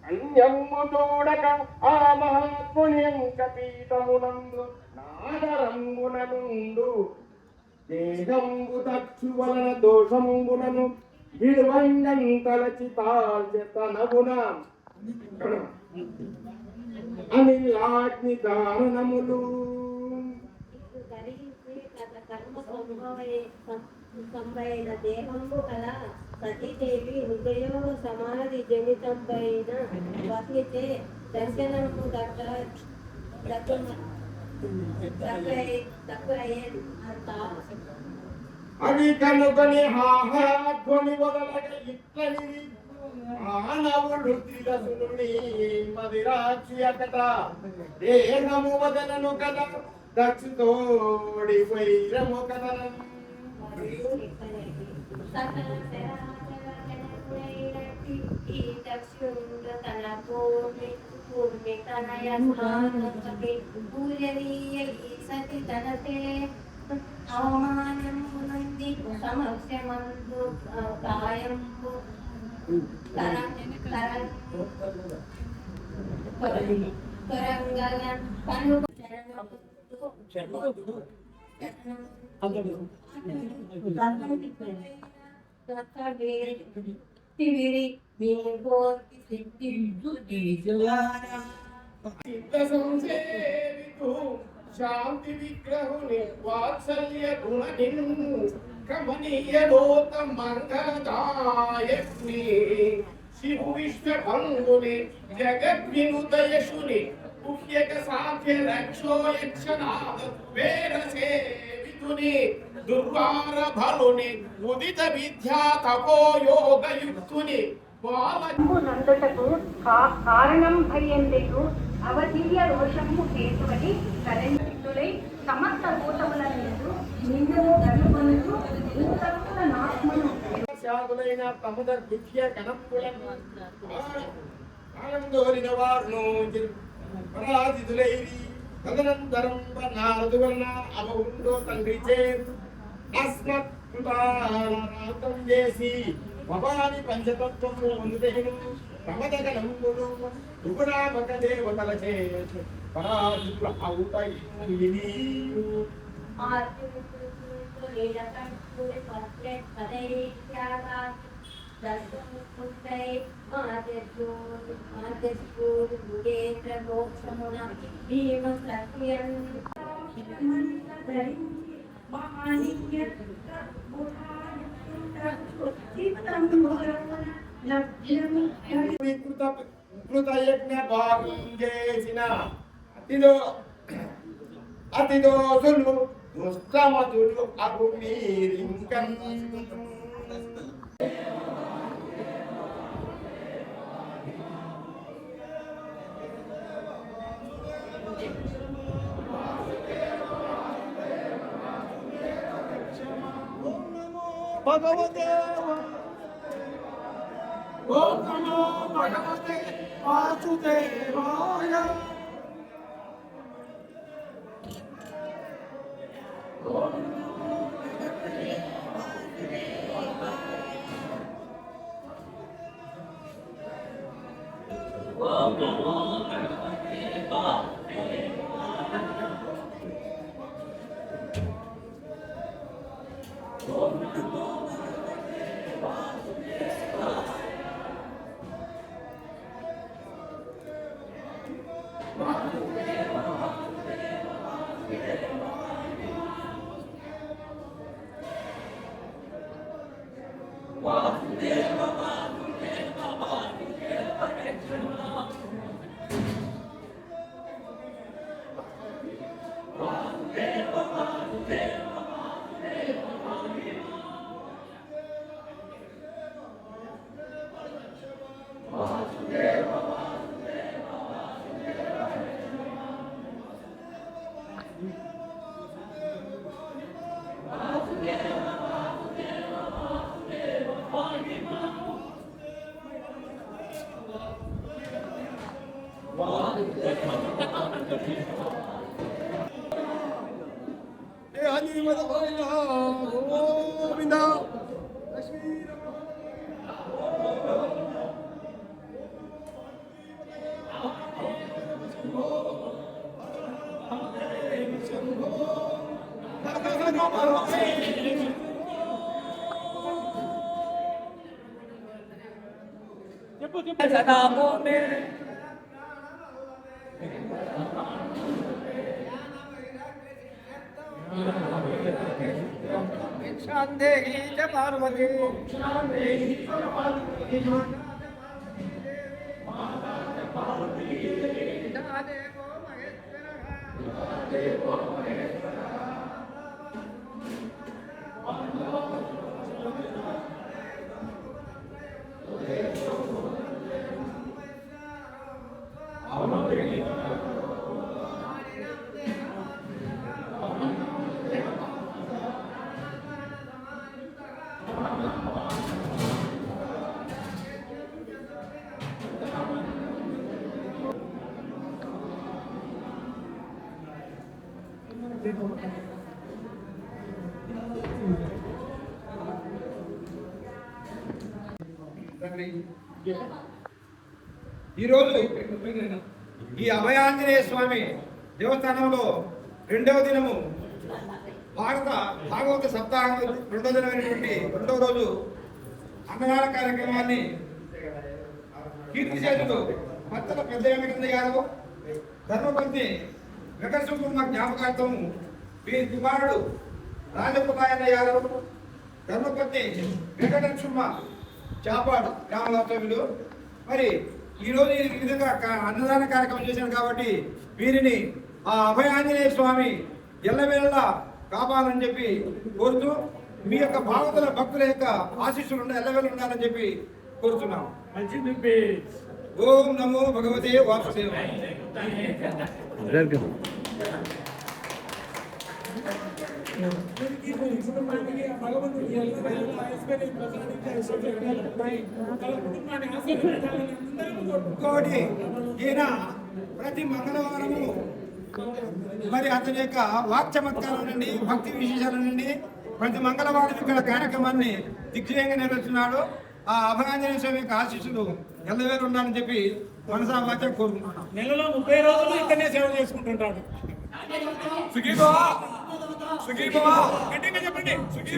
అన్యము చూడక ఆ మహాత్ముని పీఠమునందు నాదరంగుననుండు దేహంబు దక్షు వలన దోషంబునను విడువంగం తలచి తాల్చెతనగున అనిలాగ్ని దారుణములు సంభైన దేహంబు కల సతీదేవి హృదయో సమాధి జనితంపైన వహితే దర్శనము అవి కనుకొని హాహాధ్వని వదలక ఇట్లని మానవుడు తిరసుని మదిరాక్షి అకట దేహము వదలను కదా దక్షుతోడి వైరము కదనం సతి తనతే అవమానము నుండి సమస్యమందు కాయంబు శాంతి విగ్రహుని వాత్సల్య గుణనిన్ కమనీయ లోక మంగళదాయకుని శివు విశ్వభంగుని జగద్వినుదయశుని పుణ్యక సాధ్య రక్షో యక్షనాథ వేద సేవితుని దుర్వార బలుని ఉదిత విద్యా తపో యోగయుక్తుని నందుటకు కారణం భయంతు అవధీయ రోషము హేతువని కరెంటులై సమస్త భూతములందు నిందును గనుకొనుచు ఇంతకుల నాత్మను శాదులైన ప్రముద విద్య కనప్పులను ఆనందోరిన వారును పరాజితులైరి తదనంతరం నారదు వలన అవవుండో తండ్రి చే అస్మత్ కృతారాతం చేసి భవాని పంచతత్వము పొందుతేను ప్రమదగణములు త్రిపురామక దేవతల చే పరాజితుల అవుతాయి కృతయజ్ఞ భాగం చేసిన అతిదోసులు దుష్టమతులు అగు మీరింకన్ భగవదేవ ఓం నమో భగవతే వాసుదేవాయ शांदेहि च पार्वती देवो ఈరోజు ఈ అభయాంజనేయ స్వామి దేవస్థానంలో రెండవ దినము భాగవత సప్తాహం రెండవ దినమైనటువంటి రెండవ రోజు అన్నదాన కార్యక్రమాన్ని కీర్తి చేతులు భక్తుల పెద్ద వెంకటయ్య గారు ధర్మపత్ని వెంకటసుకున్న జ్ఞాపకార్థము వీరి కుమారుడు రాజపుతాయన్న గారు ధర్మపత్ని వెంకటసుమ్మ చాపాడు గ్రామవాస్తవ్యులు. మరి ఈరోజు ఈ విధంగా అన్నదాన కార్యక్రమం చేశారు కాబట్టి వీరిని ఆ అభయాంజనేయ స్వామి ఎల్లవేళలా కాపాలని చెప్పి కోరుతూ మీ యొక్క భాగవతుల భక్తుల యొక్క ఆశీస్సులు ఎల్లవేళ ఉండాలని చెప్పి కోరుతున్నాం. ఓం నమో భగవతే వాసుదేవాయ. ఇంకోటి ఈయన ప్రతి మంగళవారము మరి అతని యొక్క వాక్ చమత్కారం నుండి భక్తి విశేషాల నుండి ప్రతి మంగళవారం ఇక్కడ కార్యక్రమాన్ని దిగ్విజయంగా నిర్వహిస్తున్నాడు. ఆ అభయాంజనేయ స్వామి యొక్క ఆశీస్సులు ఎల్లవేళ ఉండాలని చెప్పి మనసా వాచ కోరుకుంటున్నాం. నెలలో 30 రోజులు ఇక్కడనే సేవ చేసుకుంటుంటాడు. గట్టిగా చెప్పండి. సుఖీ